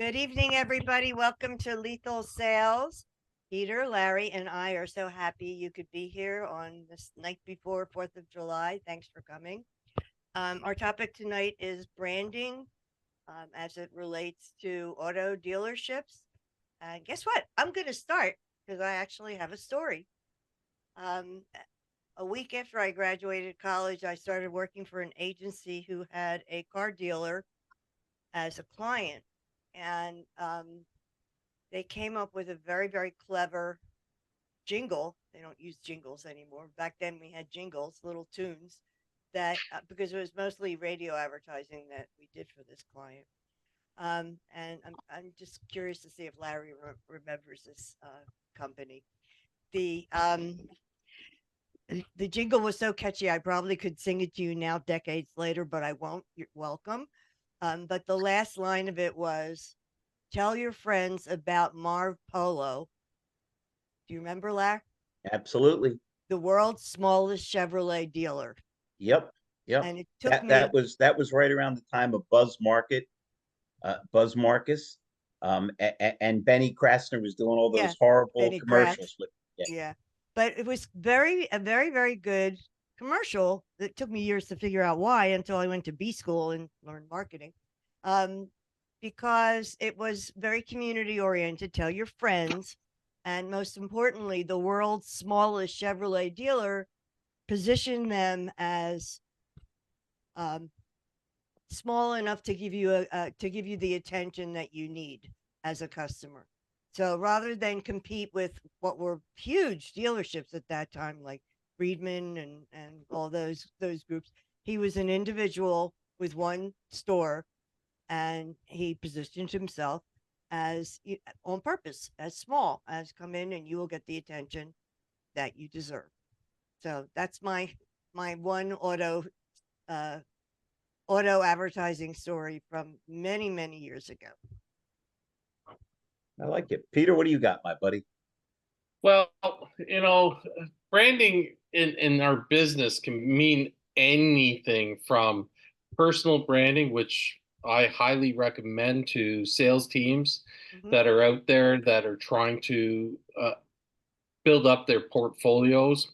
Good evening, everybody. Welcome to Lethal Sales. Peter, Larry, and I are so happy you could be here on this night before 4th of July. Thanks for coming. Our topic tonight is branding as it relates to auto dealerships. And guess what? I'm going to start because I actually have a story. Um, a week after I graduated college, I started working for an agency who had a car dealer as a client. And they came up with a very, very clever jingle. They don't use jingles anymore. Back then we had jingles, little tunes that, because it was mostly radio advertising that we did for this client. And I'm just curious to see if Larry remembers this company. The, um, the jingle was so catchy, I probably could sing it to you now, decades later, but I won't. You're welcome. But the last line of it was, "Tell your friends about Marv Polo." Do you remember, Larry? Absolutely. The world's smallest Chevrolet dealer. Yep. Yep. And it took That me, that was that was right around the time of Buzz Marcus, and Benny Krasner was doing all yeah, those horrible Benny Kratz. commercials with. Yeah. Yeah. But it was a very, very good commercial. It took me years to figure out why until I went to B school and learned marketing. Um, because it was very community oriented. Tell your friends. And most importantly, the world's smallest Chevrolet dealer positioned them as um, small enough to give you to give you the attention that you need as a customer. So rather than compete with what were huge dealerships at that time, like Friedman and all those groups, he was an individual with one store, and he positioned himself as on purpose, as small, as come in and you will get the attention that you deserve. So that's my one uh, auto advertising story from many, many years ago. I like it. Peter, what do you got, my buddy? Well, you know, branding in our business can mean anything from personal branding, which I highly recommend to sales teams Hmm. that are out there that are trying to build up their portfolios,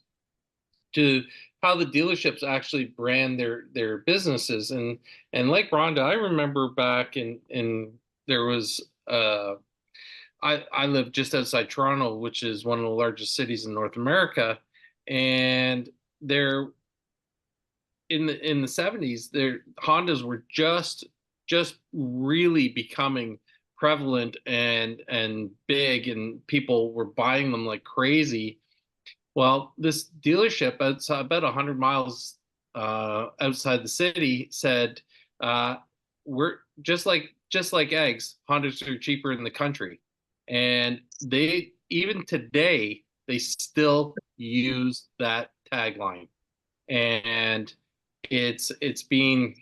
to how the dealerships actually brand their businesses. And like Rhonda, I remember back in there was I live just outside Toronto, which is one of the largest cities in North America, and there in the 70s, their Hondas were just really becoming prevalent and big, and people were buying them like crazy. Well, this dealership outside, about 100 miles outside the city, said, "We're just like eggs. Hondas are cheaper in the country," and they even today they still use that tagline, and it's been,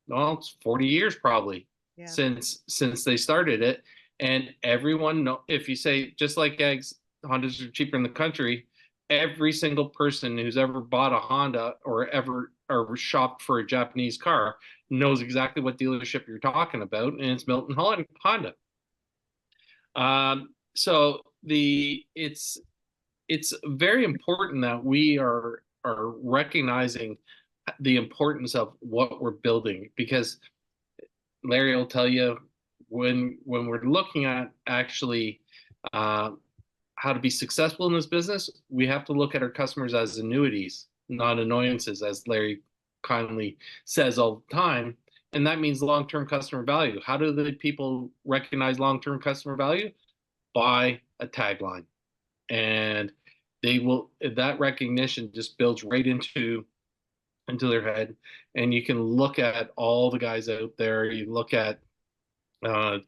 well, it's 40 years probably Yeah. since they started it, and everyone know, if you say just like eggs, Hondas are cheaper in the country, every single person who's ever bought a Honda or ever or shopped for a Japanese car knows exactly what dealership you're talking about, and it's Milton Honda. So it's very important that we are recognizing the importance of what we're building, because Larry will tell you, when we're looking at actually uh, how to be successful in this business, we have to look at our customers as annuities, not annoyances, as Larry kindly says all the time. And that means long-term customer value. How do the people recognize long-term customer value? By a tagline. And they will, that recognition just builds right into their head. And you can look at all the guys out there. You look at uh,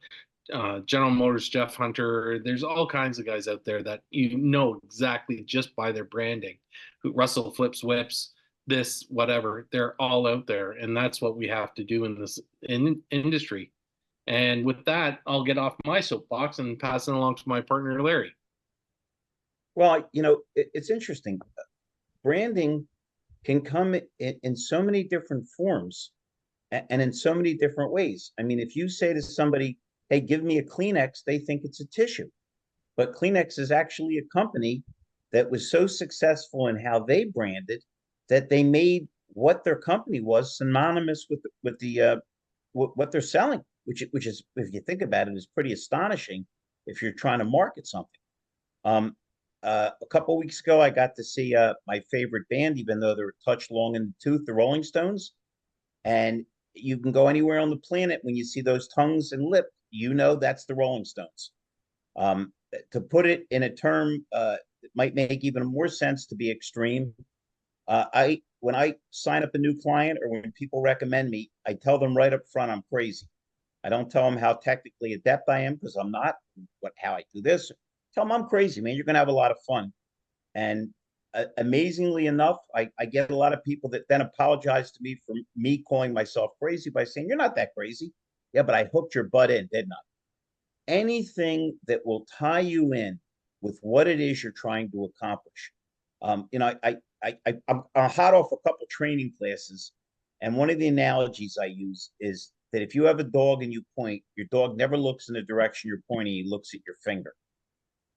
General Motors, Jeff Hunter. There's all kinds of guys out there that you know exactly just by their branding. Who Russell Flips Whips, this whatever. They're all out there, and that's what we have to do in this industry. And with that, I'll get off my soapbox and pass it along to my partner Larry. Well, it's interesting. Branding can come in so many different forms and in so many different ways. I mean, if you say to somebody, hey, give me a Kleenex, they think it's a tissue. But Kleenex is actually a company that was so successful in how they branded that they made what their company was synonymous with what they're selling, which is, if you think about it, is pretty astonishing if you're trying to market something. A couple of weeks ago, I got to see my favorite band, even though they're touched long in the tooth, the Rolling Stones. And you can go anywhere on the planet when you see those tongues and lip, you know that's the Rolling Stones. To put it in a term that might make even more sense to be extreme, when I sign up a new client or when people recommend me, I tell them right up front I'm crazy. I don't tell them how technically adept I am because I'm not. How I do this, tell them I'm crazy, man. You're gonna have a lot of fun. And amazingly enough, I get a lot of people that then apologize to me for me calling myself crazy by saying, you're not that crazy. Yeah, but I hooked your butt in, didn't I? Anything that will tie you in with what it is you're trying to accomplish. I'm hot off a couple training classes, and one of the analogies I use is that if you have a dog and you point, your dog never looks in the direction you're pointing, he looks at your finger.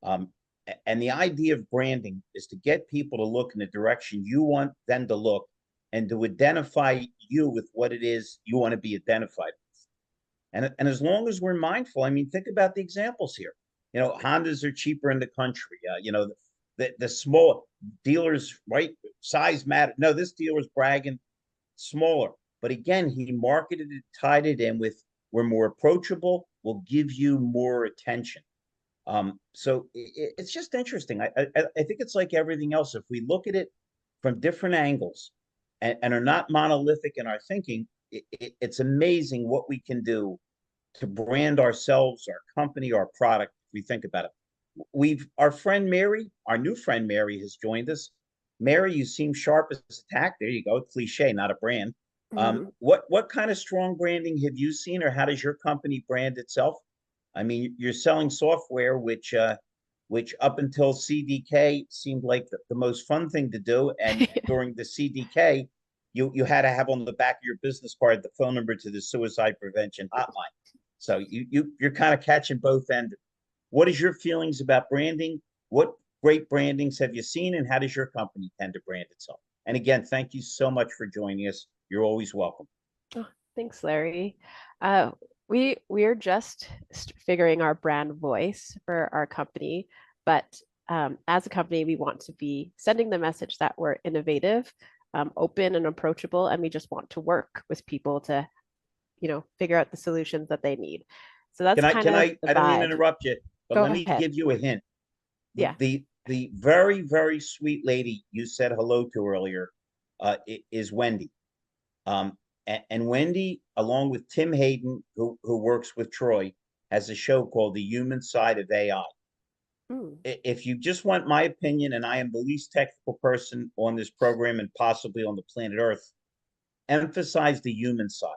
Um, and the idea of branding is to get people to look in the direction you want them to look and to identify you with what it is you want to be identified with. And as long as we're mindful, I mean, think about the examples here. Hondas are cheaper in the country. The small dealers, right? Size matter. No, this dealer's bragging smaller. But again, he marketed it, tied it in with we're more approachable, we'll give you more attention. So it's just interesting. I think it's like everything else. If we look at it from different angles and are not monolithic in our thinking, it's amazing what we can do to brand ourselves, our company, our product. If we think about it, our friend Mary, our new friend Mary, has joined us. Mary, you seem sharp as a tack. There you go. Cliche, not a brand. What kind of strong branding have you seen, or how does your company brand itself? I mean, you're selling software, which up until CDK seemed like the most fun thing to do. And during the CDK, you had to have on the back of your business card the phone number to the suicide prevention hotline. So you're kind of catching both ends. What is your feelings about branding? What great brandings have you seen, and how does your company tend to brand itself? And again, thank you so much for joining us. You're always welcome. Oh, thanks, Larry. We're just figuring our brand voice for our company, but as a company, we want to be sending the message that we're innovative, open and approachable, and we just want to work with people to, figure out the solutions that they need. So that's I don't mean to interrupt you, but let me give you a hint. Yeah. The very, very sweet lady you said hello to earlier is Wendy. And Wendy, along with Tim Hayden, who works with Troy, has a show called The Human Side of AI. If you just want my opinion, and I am the least technical person on this program and possibly on the planet Earth, emphasize the human side.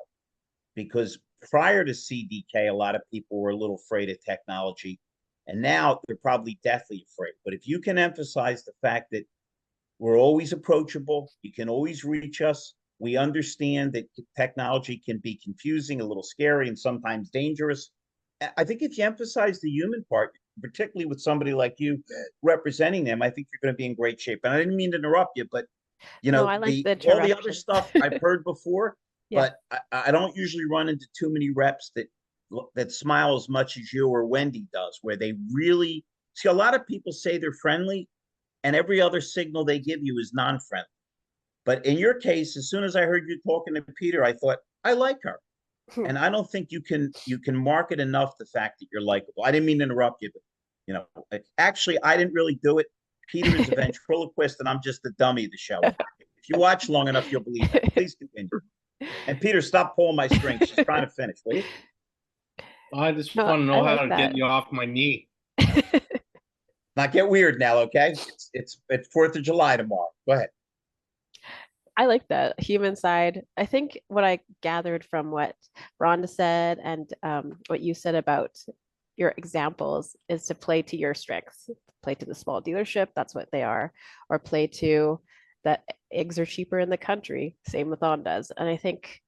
Because prior to CDK, a lot of people were a little afraid of technology, and now they're probably deathly afraid. But if you can emphasize the fact that we're always approachable, you can always reach us, we understand that technology can be confusing, a little scary, and sometimes dangerous. I think if you emphasize the human part, particularly with somebody like you representing them, I think you're going to be in great shape. And I didn't mean to interrupt you, but no, I like all the other stuff I've heard before, yeah. But I don't usually run into too many reps that smile as much as you or Wendy does, where they really see. A lot of people say they're friendly, and every other signal they give you is non-friendly. But in your case, as soon as I heard you talking to Peter, I thought, I like her. And I don't think you can market enough the fact that you're likable. I didn't mean to interrupt you, but actually, I didn't really do it. Peter is a ventriloquist, and I'm just the dummy of the show. If you watch long enough, you'll believe it. Please continue. And Peter, stop pulling my strings. She's trying to finish, will you? I just want to know how to get you off my knee. Not get weird now, okay? It's 4th of July tomorrow. Go ahead. I like that human side. I think what I gathered from what Rhonda said and what you said about your examples is to play to your strengths, play to the small dealership, that's what they are, or play to that eggs are cheaper in the country, same with Hondas. And I think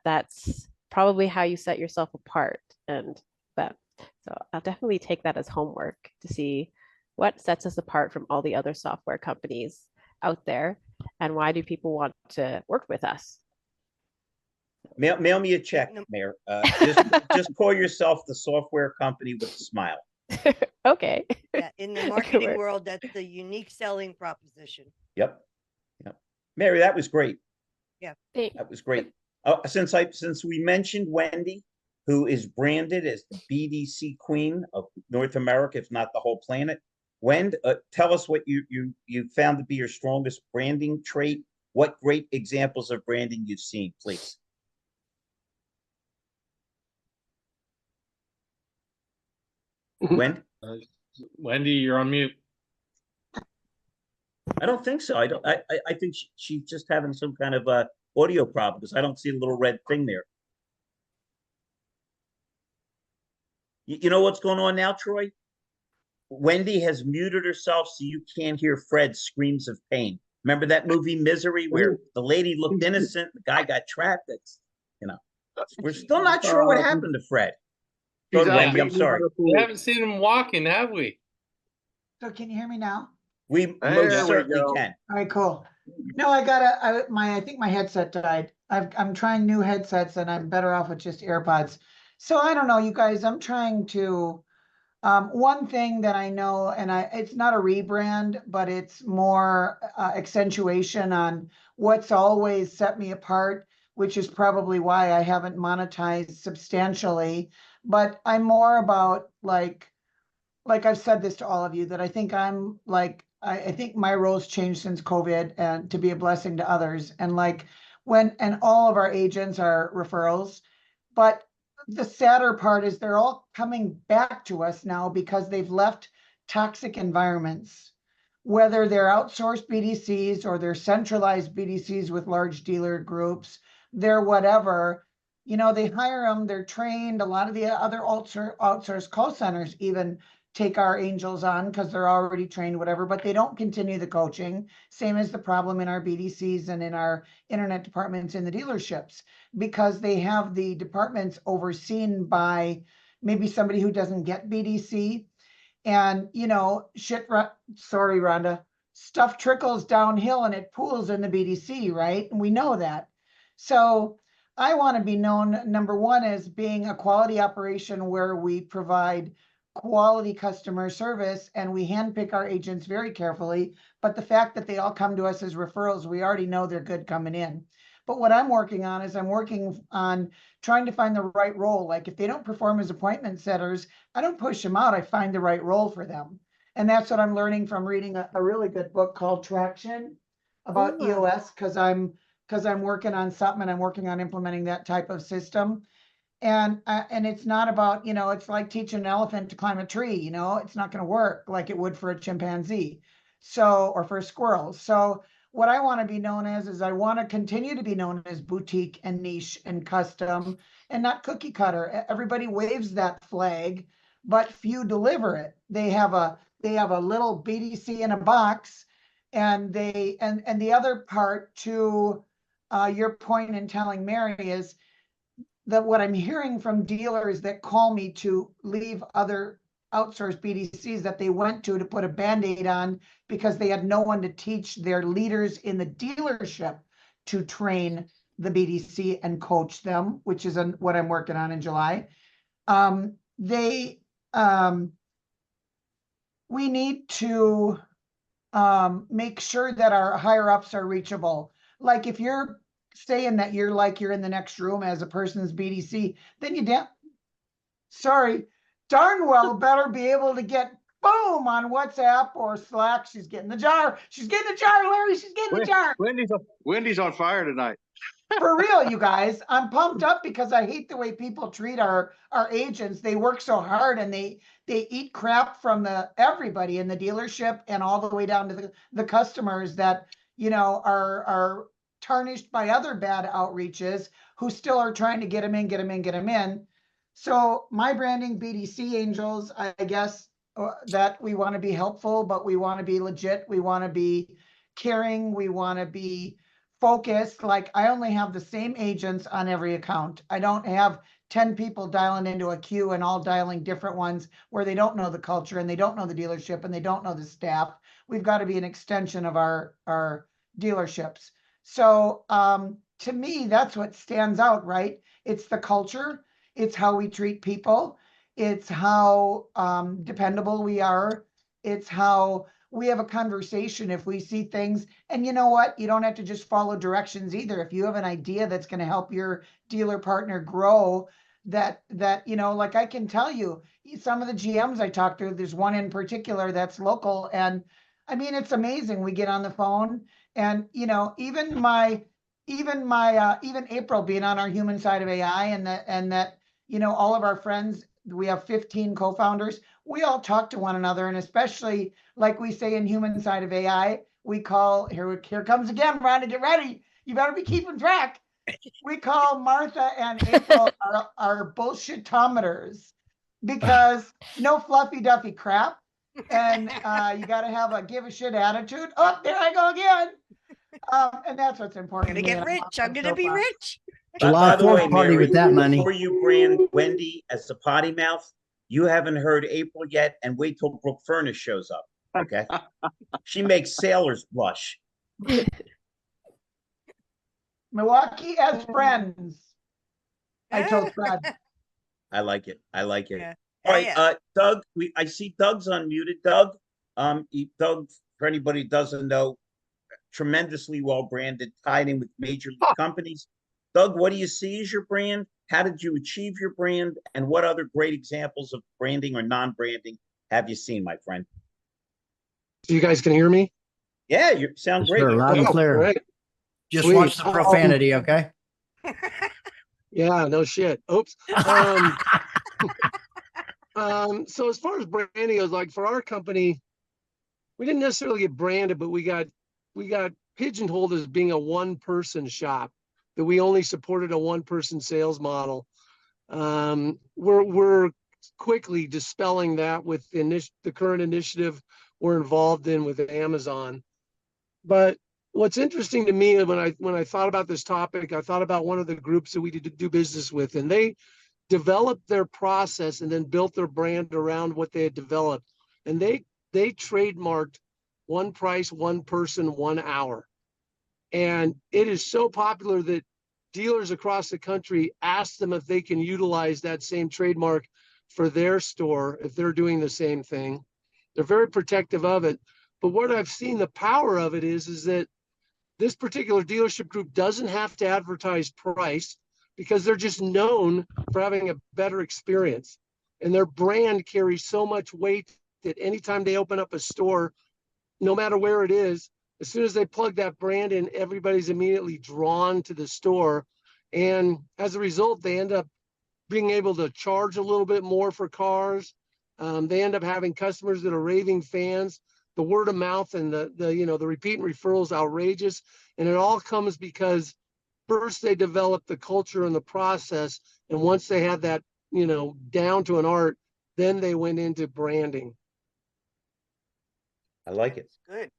that's probably how you set yourself apart, And that, so I'll definitely take that as homework to see what sets us apart from all the other software companies out there, and why do people want to work with us? Mail me a check, No. Mayor. Just call yourself the software company with a smile. Okay. Yeah, in the That could marketing work. world, that's the unique selling proposition. Yep. Yep. Mary, that was great. Thank- That was great. Since we mentioned Wendy, who is branded as the BDC Queen of North America, if not the whole planet. Wendy, tell us what you found to be your strongest branding trait. What great examples of branding you've seen, please. Wendy? Wendy, you're on mute. I don't think so. I think she's just having some kind of audio problem because I don't see a little red thing there. You know what's going on now, Troy? Wendy has muted herself so you can't hear Fred's screams of pain. Remember that movie Misery where the lady looked innocent, the guy got trapped? We're still not sure what happened to Fred. Go ahead, Wendy, I'm sorry. We haven't seen him walking, have we? So can you hear me now? We There most we certainly go. can. All right, cool. No, I think my headset died. I'm trying new headsets and I'm better off with just AirPods. So I don't know, you guys, I'm trying to, one thing that I know, and it's not a rebrand, but it's more accentuation on what's always set me apart, which is probably why I haven't monetized substantially. But I'm more about like I've said this to all of you, that I think I'm like, I think my role's changed since COVID, and to be a blessing to others. And like and all of our agents are referrals, but the sadder part is they're all coming back to us now because they've left toxic environments, whether they're outsourced BDCs or they're centralized BDCs with large dealer groups, they're whatever. You know, they hire them, they're trained. A lot of the other outsourced call centers even take our angels on because they're already trained, whatever, but they don't continue the coaching. Same as the problem in our BDCs and in our internet departments in the dealerships, because they have the departments overseen by maybe somebody who doesn't get BDC. And, you know, sorry, Rhonda, stuff trickles downhill and it pools in the BDC, right? And we know that. So I want to be known, number one, as being a quality operation where we provide quality customer service and we handpick our agents very carefully. But the fact that they all come to us as referrals, we already know they're good coming in. But what I'm working on is I'm working on trying to find the right role. Like if they don't perform as appointment setters, I don't push them out. I find the right role for them. And that's what I'm learning from reading a really good book called Traction about Ooh. EOS, because I'm working on something and I'm working on implementing that type of system. And it's not about, you know, it's like teaching an elephant to climb a tree, you know, it's not going to work like it would for a chimpanzee. So, or for a squirrel. So what I want to be known as is I want to continue to be known as boutique and niche and custom and not cookie cutter. Everybody waves that flag, but few deliver it. They have a little BDC in a box, and the other part to your point in telling Mary is that what I'm hearing from dealers that call me to leave other outsourced BDCs that they went to put a Band-Aid on because they had no one to teach their leaders in the dealership to train the BDC and coach them, which is what I'm working on in July. We need to make sure that our higher ups are reachable. Like if you're saying that you're in the next room as a person's BDC, then you darn well better be able to get boom on WhatsApp or Slack. She's getting the jar. She's getting the jar, Larry. She's getting the jar. Wendy's on fire tonight. For real, you guys, I'm pumped up because I hate the way people treat our agents. They work so hard and they eat crap from everybody in the dealership and all the way down to the customers that, you know, are tarnished by other bad outreaches who still are trying to get them in. So my branding, BDC Angels, I guess that we want to be helpful, but we want to be legit. We want to be caring. We want to be focused. Like I only have the same agents on every account. I don't have 10 people dialing into a queue and all dialing different ones where they don't know the culture and they don't know the dealership and they don't know the staff. We've got to be an extension of our dealerships. So to me, that's what stands out, right? It's the culture. It's how we treat people. It's how dependable we are. It's how we have a conversation if we see things. And you know what? You don't have to just follow directions either. If you have an idea that's going to help your dealer partner grow, that you know, like I can tell you, some of the GMs I talked to, there's one in particular that's local, and I mean, it's amazing. We get on the phone, and you know, even April being on our human side of AI, and that you know, all of our friends, we have 15 co-founders. We all talk to one another, and especially like we say in human side of AI, we call here comes again, Rhonda, get ready. You better be keeping track. We call Martha and April our bullshitometers, because no fluffy duffy crap. And you got to have a give a shit attitude. Oh, there I go again. And that's what's I'm important. gonna to me, get and rich. I'm gonna so be far. rich. By the way, party Mary, with that money. before you brand Wendy as the potty mouth, you haven't heard April yet, and wait till Brooke Furnace shows up. Okay, she makes sailors blush. Milwaukee as friends. I told Fred. I like it. I like it. Yeah. All right, Yeah. Doug. I see Doug's unmuted. Doug, Doug, for anybody who doesn't know, tremendously well branded, tied in with major companies. Doug, what do you see as your brand? How did you achieve your brand? And what other great examples of branding or non-branding have you seen, my friend? You guys can hear me? Yeah, you sound great. Sure, loud and clear. Great. Just Sweet. watch the profanity, okay? Yeah, no shit. Oops. So as far as branding goes, like for our company, we didn't necessarily get branded, but we got pigeonholed as being a one-person shop, that we only supported a one-person sales model. We're quickly dispelling that with the current initiative we're involved in with Amazon. But what's interesting to me when I thought about this topic, I thought about one of the groups that we did do business with, and they developed their process and then built their brand around what they had developed. And they trademarked one price, one person, 1 hour. And it is so popular that dealers across the country ask them if they can utilize that same trademark for their store if they're doing the same thing. They're very protective of it. But what I've seen the power of it is that this particular dealership group doesn't have to advertise price, because they're just known for having a better experience. And their brand carries so much weight that anytime they open up a store, no matter where it is, as soon as they plug that brand in, everybody's immediately drawn to the store. And as a result, they end up being able to charge a little bit more for cars. They end up having customers that are raving fans. The word of mouth and the repeat and referrals outrageous. And it all comes because first they developed the culture and the process. And once they had that, down to an art, then they went into branding. I like it. Good.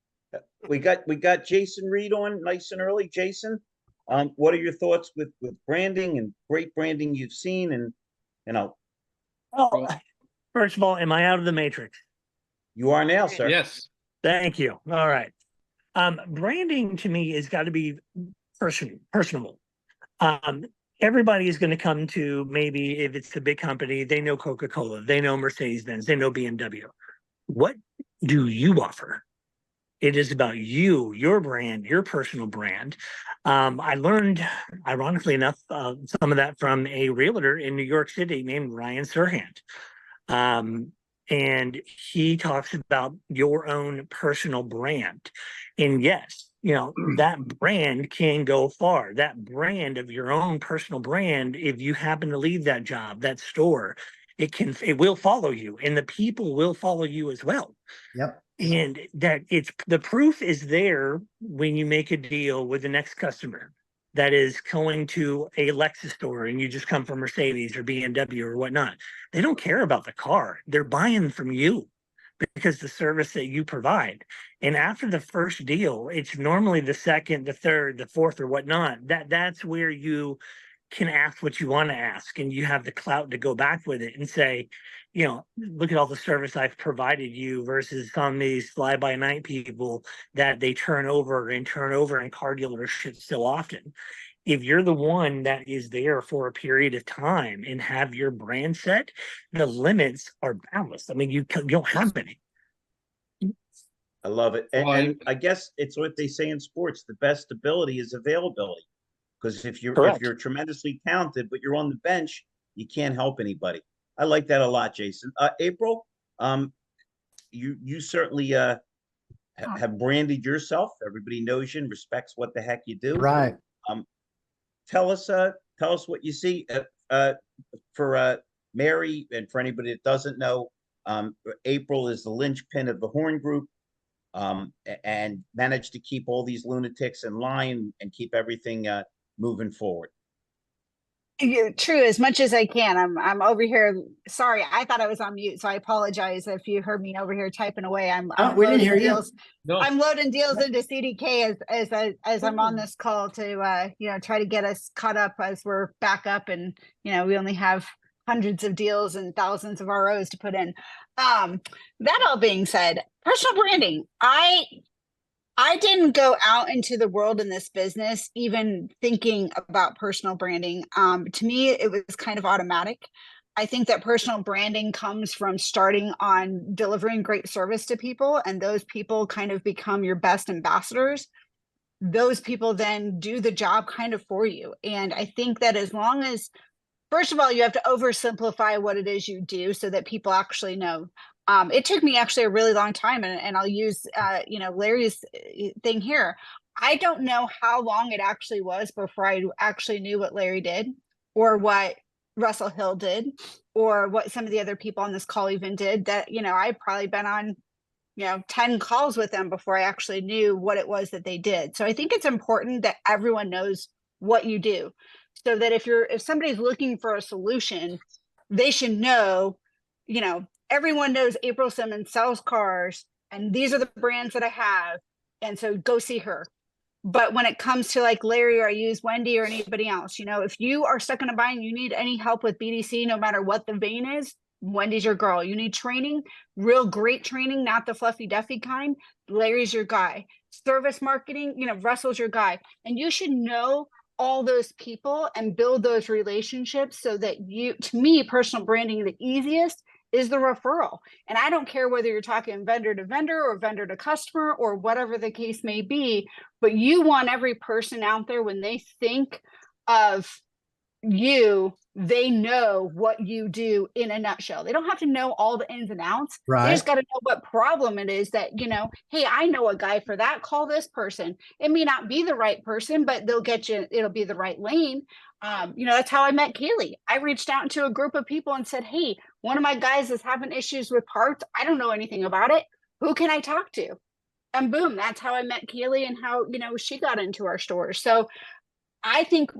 We got Jason Reed on nice and early. Jason, what are your thoughts with branding and great branding you've seen? And Well, first of all, am I out of the matrix? you are now, sir. Yes. Thank you. All right. Branding to me has got to be personable. Everybody is going to come to, maybe if it's the big company, they know Coca-Cola, they know Mercedes-Benz, they know BMW. What do you offer? It is about you, your brand, your personal brand. I learned, ironically enough, some of that from a realtor in New York City named Ryan Serhant. And he talks about your own personal brand. And yes, that brand can go far. That brand of your own personal brand, if you happen to leave that job, that store, it will follow you, and the people will follow you as well. Yep. And that the proof is there when you make a deal with the next customer that is going to a Lexus store and you just come from Mercedes or BMW or whatnot. They don't care about the car. They're buying from you because the service that you provide. And after the first deal, it's normally the second, the third, the fourth or whatnot. That's where you can ask what you want to ask, and you have the clout to go back with it and say, look at all the service I've provided you versus some of these fly by night people that they turn over in car dealerships so often. If you're the one that is there for a period of time and have your brand set, the limits are boundless. I mean, you don't have any. I love it. Well, And I guess it's what they say in sports, the best ability is availability. Because if you're Correct. tremendously talented, but you're on the bench, you can't help anybody. I like that a lot, Jason. April, you certainly have branded yourself. Everybody knows you and respects what the heck you do. Right. Tell us what you see for Mary, and for anybody that doesn't know, April is the linchpin of the Horn Group, and managed to keep all these lunatics in line and keep everything moving forward. True, as much as I can. I'm over here. Sorry, I thought I was on mute, so I apologize if you heard me over here typing away. I'm We didn't hear you. deals. No. I'm loading deals into CDK as I'm on this call to try to get us caught up as we're back up, and we only have hundreds of deals and thousands of ROs to put in. That all being said, personal branding. I didn't go out into the world in this business even thinking about personal branding. To me, it was kind of automatic. I think that personal branding comes from starting on delivering great service to people, and those people kind of become your best ambassadors. Those people then do the job kind of for you. And I think that as long as, first of all, you have to oversimplify what it is you do so that people actually know. It took me actually a really long time, and I'll use Larry's thing here. I don't know how long it actually was before I actually knew what Larry did, or what Russell Hill did, or what some of the other people on this call even did. That I've probably been on 10 calls with them before I actually knew what it was that they did. So I think it's important that everyone knows what you do, so that if somebody's looking for a solution, they should know, everyone knows April Simmons sells cars, and these are the brands that I have. And so go see her. But when it comes to like Larry, or I use Wendy, or anybody else, if you are stuck in a bind, you need any help with BDC, no matter what the vein is, Wendy's your girl. You need training, real great training, not the fluffy duffy kind, Larry's your guy. Service marketing, Russell's your guy. And you should know all those people and build those relationships, so that to me, personal branding, the easiest is the referral. And I don't care whether you're talking vendor to vendor or vendor to customer or whatever the case may be, but you want every person out there, when they think of you, they know what you do in a nutshell. They don't have to know all the ins and outs. Right. They just got to know what problem it is that, hey, I know a guy for that. Call this person. It may not be the right person, but they'll get you, it'll be the right lane. That's how I met Kaylee. I reached out into a group of people and said, hey, one of my guys is having issues with parts. I don't know anything about it. Who can I talk to? And boom, that's how I met Kaylee, and how, she got into our stores. So I think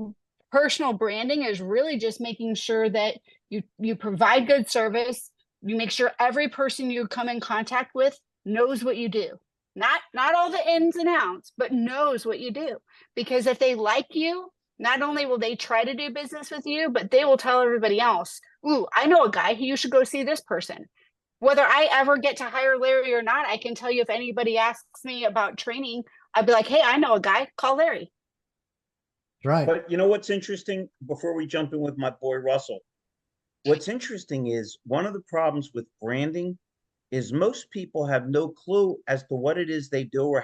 personal branding is really just making sure that you provide good service. You make sure every person you come in contact with knows what you do. Not all the ins and outs, but knows what you do. Because if they like you, not only will they try to do business with you, but they will tell everybody else, ooh, I know a guy who you should go see this person. Whether I ever get to hire Larry or not, I can tell you, if anybody asks me about training, I'd be like, hey, I know a guy, call Larry. Right. But you know what's interesting, before we jump in with my boy Russell, what's interesting is one of the problems with branding is most people have no clue as to what it is they do, or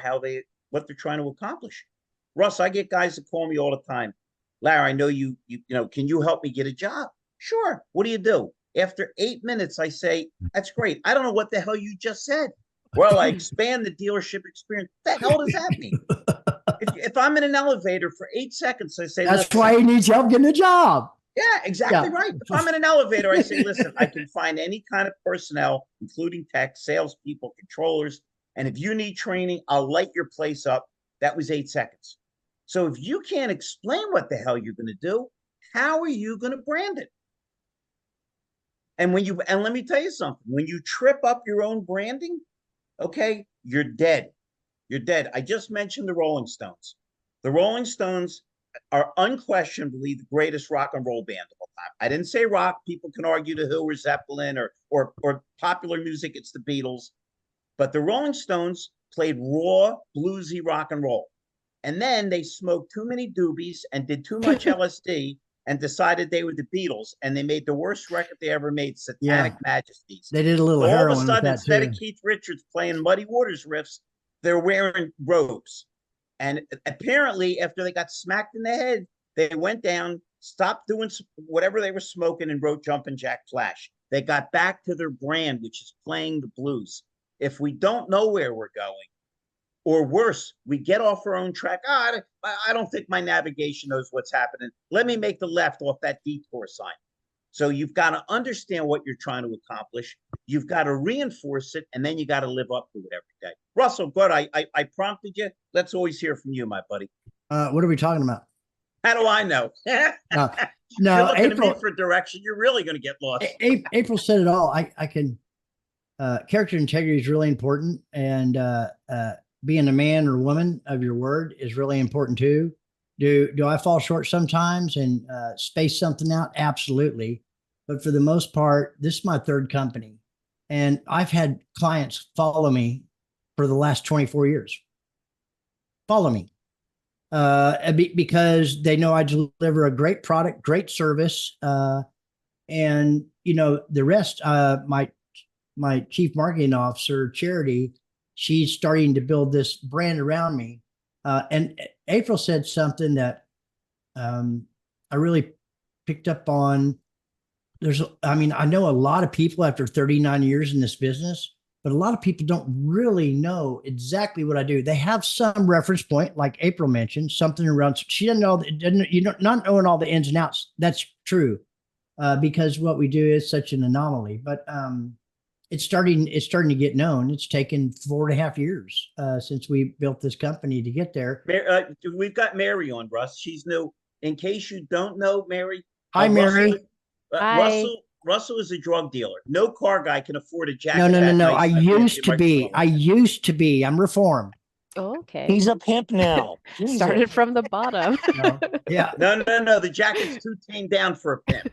what they're trying to accomplish. Russ, I get guys that call me all the time. Larry, I know you can you help me get a job? Sure. What do? After 8 minutes, I say, that's great. I don't know what the hell you just said. Well, I expand the delership experience. What the hell does that mean? If I'm in an elevator for 8 seconds, I say, That's why he needs help getting a job. Yeah, exactly right. If I'm in an elevator, I say, listen, I can find any kind of personnel, including tech, salespeople, controllers. And if you need training, I'll light your place up. That was 8 seconds. So if you can't explain what the hell you're going to do, how are you going to brand it? And let me tell you something, when you trip up your own branding, okay, you're dead. You're dead. I just mentioned the Rolling Stones. The Rolling Stones are unquestionably the greatest rock and roll band of all time. I didn't say rock. People can argue the Who or Zeppelin or popular music. It's the Beatles. But the Rolling Stones played raw, bluesy rock and roll. And then they smoked too many doobies and did too much LSD and decided they were the Beatles. And they made the worst record they ever made, Satanic Majesties. They did a little So all of heroin a with sudden, that instead too. of Keith Richards playing Muddy Waters riffs, they're wearing robes. And apparently, after they got smacked in the head, they went down, stopped doing whatever they were smoking, and wrote Jumpin' Jack Flash. They got back to their brand, which is playing the blues. If we don't know where we're going, or worse, we get off our own track. I don't think my navigation knows what's happening. Let me make the left off that detour sign. So you've got to understand what you're trying to accomplish. You've got to reinforce it, and then you got to live up to it every day. Russell, good. I prompted you. Let's always hear from you, my buddy. What are we talking about? How do I know? No, You're looking April. at me for direction. You're really going to get lost. April said it all. I can. Character integrity is really important, and being a man or woman of your word is really important too. Do I fall short sometimes and space something out? Absolutely. But for the most part, this is my third company. And I've had clients follow me for the last 24 years. Follow me. Because they know I deliver a great product, great service. And, you know, the rest, my chief marketing officer, Charity, she's starting to build this brand around me. And April said something that I really picked up on. I know a lot of people after 39 years in this business, but a lot of people don't really know exactly what I do. They have some reference point, like April mentioned, something around. She doesn't know, not knowing all the ins and outs. That's true, because what we do is such an anomaly. But it's starting to get known. It's taken 4.5 years since we built this company to get there. We've got Mary on, Russ. She's new. In case you don't know, Mary. Hi, Mary. Hi. Russell is a drug dealer. No car guy can afford a jacket. No. I used to be. I'm reformed. Oh, okay. He's a pimp now. Jesus. Started from the bottom. Yeah. No. The jacket's too tamed down for a pimp.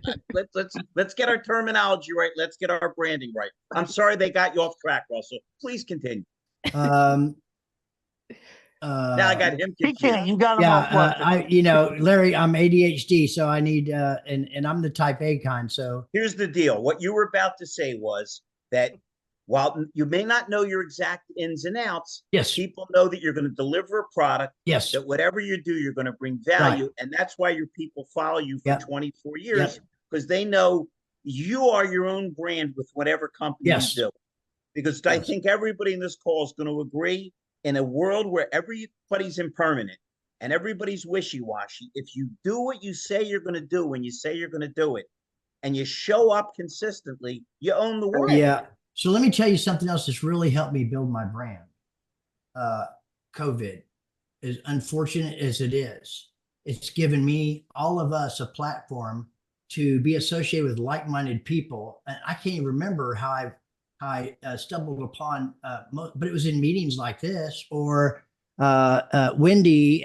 Let's get our terminology right. Let's get our branding right. I'm sorry they got you off track, Russell. Please continue. Now I got him confused. You got him off. Larry, I'm ADHD, so I need and I'm the type A kind. So here's the deal. What you were about to say was that while you may not know your exact ins and outs, yes, people know that you're going to deliver a product. Yes, that whatever you do, you're going to bring value, right. And that's why your people follow you for 24 years because they know you are your own brand with whatever company you do. Because I think everybody in this call is going to agree. In a world where everybody's impermanent and everybody's wishy-washy, if you do what you say you're going to do when you say you're going to do it, and you show up consistently, you own the world. Yeah. So let me tell you something else that's really helped me build my brand. COVID, as unfortunate as it is, it's given me, all of us, a platform to be associated with like-minded people. And I can't even remember how I stumbled upon, but it was in meetings like this, or Wendy,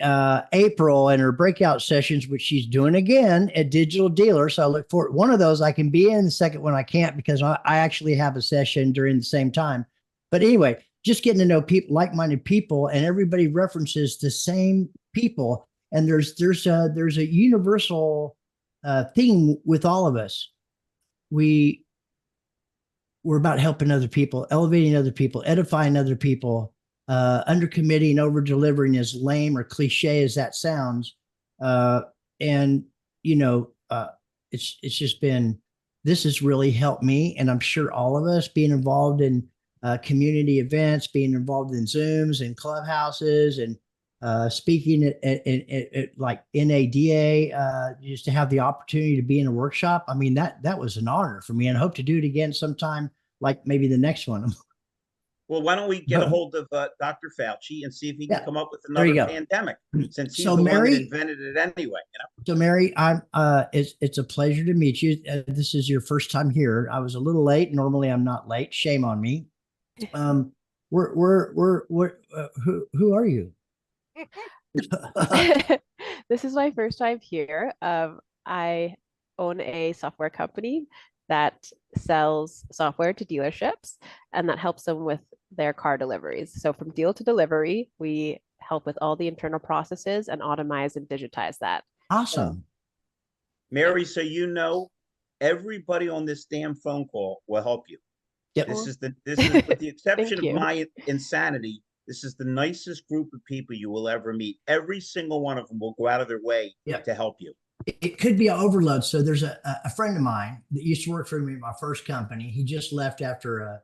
April, and her breakout sessions, which she's doing again at Digital Dealer. So I look forward. One of those I can be in, the second one I can't because I actually have a session during the same time. But anyway, just getting to know people, like-minded people, and everybody references the same people. And there's a universal theme with all of us. We're about helping other people, elevating other people, edifying other people, under committing, over delivering, as lame or cliche as that sounds. And it's just been, this has really helped me. And I'm sure all of us being involved in community events, being involved in Zooms and clubhouses and speaking at like NADA, just to have the opportunity to be in a workshop. I mean, that was an honor for me, and I hope to do it again sometime, like maybe the next one. Well, why don't we get a hold of Dr. Fauci and see if he can come up with another pandemic, since he's the one that invented it anyway. So Mary, it's a pleasure to meet you. This is your first time here. I was a little late. Normally I'm not late. Shame on me. Who are you? This This is my first time here. I own a software company that sells software to dealerships and that helps them with their car deliveries. So from deal to delivery, we help with all the internal processes and automate and digitize that. Awesome. Mary, so you know, everybody on this damn phone call will help you. Yep. This is with the exception of you. my insanity, this is the nicest group of people you will ever meet. Every single one of them will go out of their way Yep. to help you. It could be an overload. So there's a friend of mine that used to work for me at my first company. He just left after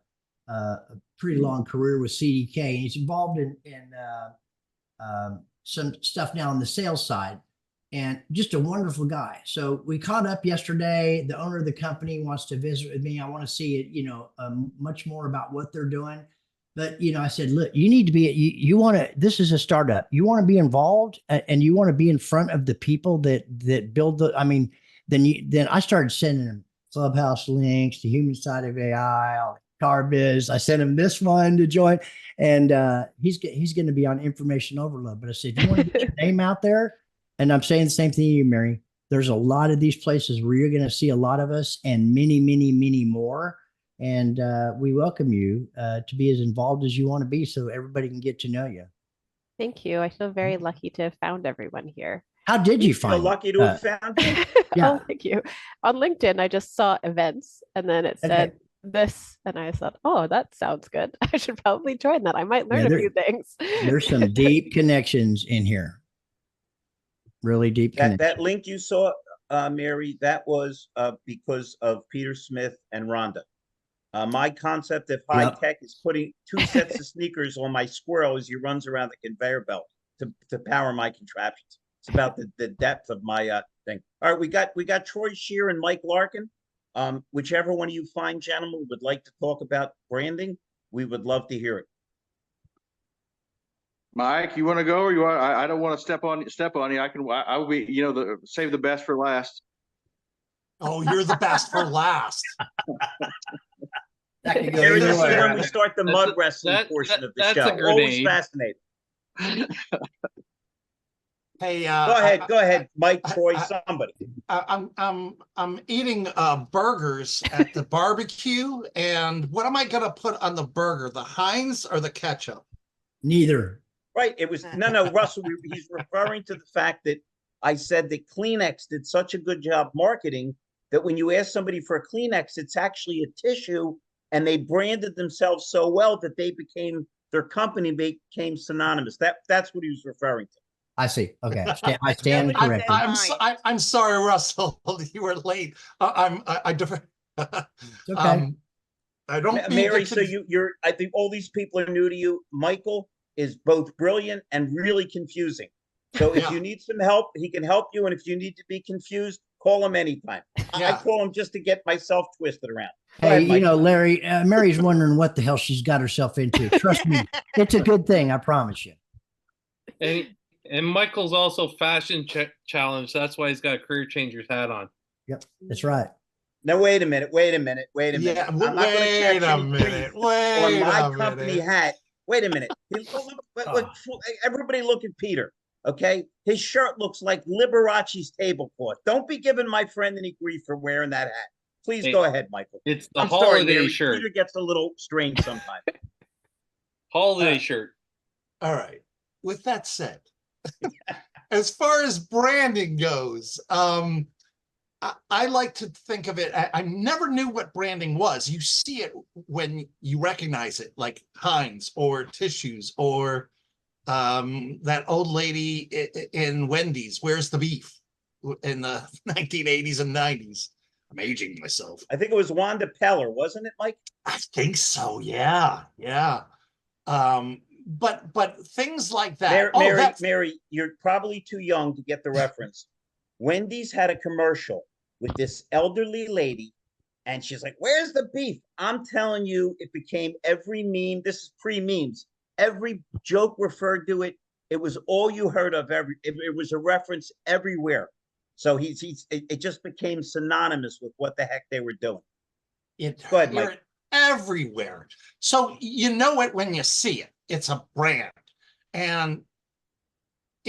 a pretty long career with CDK, and he's involved in some stuff now on the sales side, and just a wonderful guy. So we caught up yesterday. The owner of the company wants to visit with me. I want to see it, much more about what they're doing. But, I said, look, you need to be, you want to, this is a startup. You want to be involved and you want to be in front of the people that build then I started sending them Clubhouse links, the human side of AI, car biz. I sent him this one to join, and he's going to be on information overload. But I said, you want to get your name out there? And I'm saying the same thing to you, Mary. There's a lot of these places where you're going to see a lot of us and many, many, many more. And we welcome you to be as involved as you want to be so everybody can get to know you. Thank you. I feel very lucky to have found everyone here. How did you feel find lucky to have found you? Yeah. Oh, thank you. On LinkedIn, I just saw events and then it said this, and I thought, oh, that sounds good. I should probably join that. I might learn a few things. There's some deep connections in here. Really deep connections. That link you saw, Mary, that was because of Peter Smith and Rhonda. My concept of high tech is putting 2 sets of sneakers on my squirrel as he runs around the conveyor belt to power my contraptions. It's about the depth of my thing. All right, we got Troy Scheer and Mike Larkin. Whichever one of you fine gentlemen would like to talk about branding, we would love to hear it. Mike, you want to go, or you want? I don't want to step on you. I will be, save the best for last. Oh, you're the best for last. That can go Mary, this is either way. when we start the mud wrestling portion of the show. Always fascinating. Hey, go ahead, Mike, Troy, somebody. I'm eating burgers at the barbecue, and what am I gonna put on the burger? The Heinz or the ketchup? Neither. Right. It was no, Russell. He's referring to the fact that I said that Kleenex did such a good job marketing that when you ask somebody for a Kleenex, it's actually a tissue, and they branded themselves so well that their company became synonymous. That's what he was referring to. I see. Okay, I stand corrected. I'm sorry, Russell. You were late. I defer. Okay. I don't. Mary, so you're. I think all these people are new to you. Michael is both brilliant and really confusing. So if you need some help, he can help you. And if you need to be confused, call him anytime. I call him just to get myself twisted around. Hey, Larry, Mary's wondering what the hell she's got herself into. Trust me, it's a good thing. I promise you. And Michael's also fashion challenged. That's why he's got a career changer's hat on. Yep, that's right. Now, wait a minute. Yeah, I'm not going to catch any grief on my company hat. Wait a minute. Everybody look at Peter, okay? His shirt looks like Liberace's tablecloth. Don't be giving my friend any grief for wearing that hat. Please go ahead, Michael. It's the holiday shirt. Peter gets a little strange sometimes. Holiday shirt. All right. With that said, as far as branding goes, I like to think of it. I never knew what branding was. You see it when you recognize it, like Heinz or tissues or that old lady in Wendy's. Where's the beef? In the 1980s and 90s. I'm aging myself. I think it was Wanda Peller, wasn't it, Mike? I think so. Yeah. But things like that. Mary, you're probably too young to get the reference. Wendy's had a commercial with this elderly lady, and she's like, "Where's the beef?" I'm telling you, it became every meme. This is pre-memes. Every joke referred to it. It was all you heard of. It was a reference everywhere. So it just became synonymous with what the heck they were doing. Go ahead, Mike. Everywhere. So you know it when you see it. It's a brand. And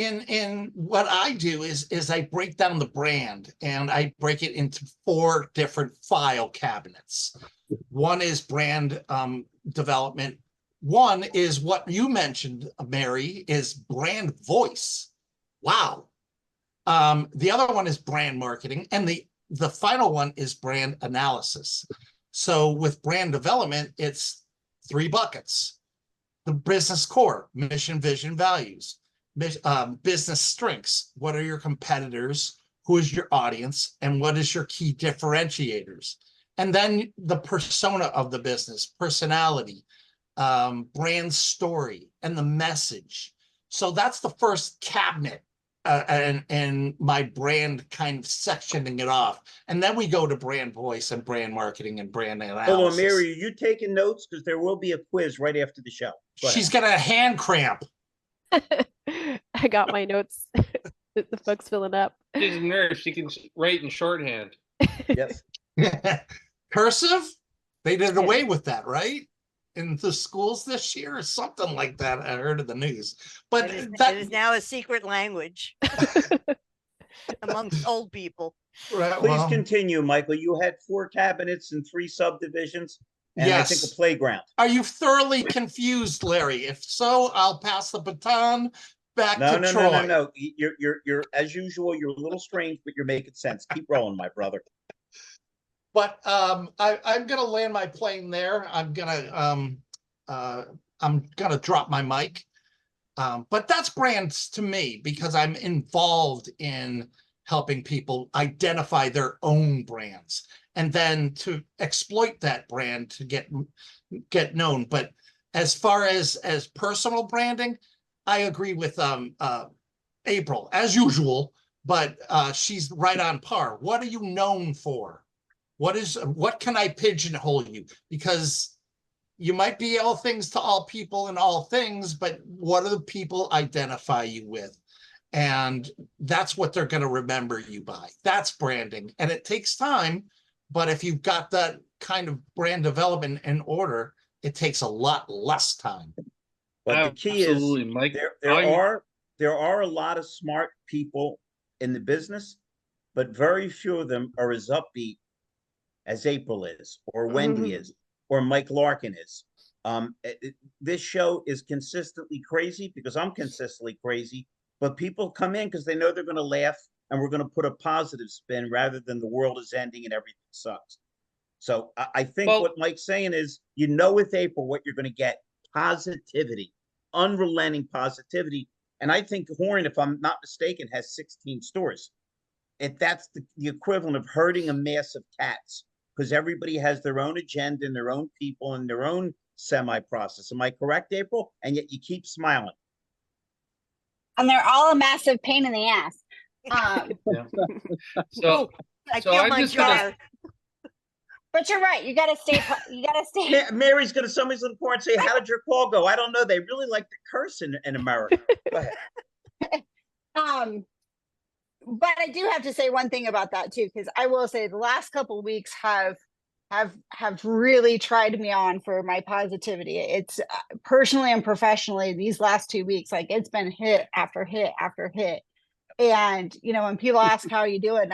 in what I do is I break down the brand and I break it into 4 different file cabinets. One is brand development. One is what you mentioned, Mary, is brand voice. Wow. The other one is brand marketing, and the final one is brand analysis. So with brand development, it's 3 buckets. The business core, mission, vision, values. Business strengths. What are your competitors? Who is your audience? And what is your key differentiators? And then the persona of the business, personality, brand story, and the message. So that's the first cabinet and my brand kind of sectioning it off. And then we go to brand voice and brand marketing and brand analysis. Hold on, Mary, are you taking notes? Because there will be a quiz right after the show. She's got a hand cramp. I got my notes. The book's filling up. She's a nurse. She can write in shorthand. Yes. Cursive? They did away with that, right? In the schools this year or something like that. I heard in the news. But It that is now a secret language amongst old people. right, Please well, continue, Michael. You had 4 cabinets and 3 subdivisions, and I think Yes. a playground. Are you thoroughly confused, Larry? If so, I'll pass the baton back No, to no, Troy. no, no, no. You're as usual. You're a little strange, but you're making sense. Keep rolling, my brother. But I'm gonna land my plane there. I'm gonna drop my mic. But that's brands to me because I'm involved in helping people identify their own brands and then to exploit that brand to get known. But as far as personal branding, I agree with April as usual, but she's right on par. What are you known for? What can I pigeonhole you? Because you might be all things to all people and all things, but what do the people identify you with? And that's what they're going to remember you by. That's branding. And it takes time, but if you've got that kind of brand development in order, it takes a lot less time. But the key is Absolutely, Mike. there are a lot of smart people in the business, but very few of them are as upbeat as April is, or Wendy is, or Mike Larkin is. This show is consistently crazy because I'm consistently crazy, but people come in because they know they're going to laugh and we're going to put a positive spin rather than the world is ending and everything sucks. So I think what Mike's saying is, you know, with April, what you're going to get: positivity, unrelenting positivity. And I think Horn, if I'm not mistaken, has 16 stores. That's the equivalent of herding a mass of cats, because everybody has their own agenda and their own people and their own semi-process. Am I correct, April? And yet you keep smiling. And they're all a massive pain in the ass. So I so feel I'm my just gonna- jar. But you're right. You gotta stay. You gotta stay. Mary's going to somebody's going to pour and say, "How did your call go?" I don't know. They really like to curse in America. Go ahead. But I do have to say one thing about that too, because I will say the last couple of weeks have really tried me on for my positivity. It's personally and professionally, these last 2 weeks, like it's been hit after hit after hit. And you know, when people ask how you doing,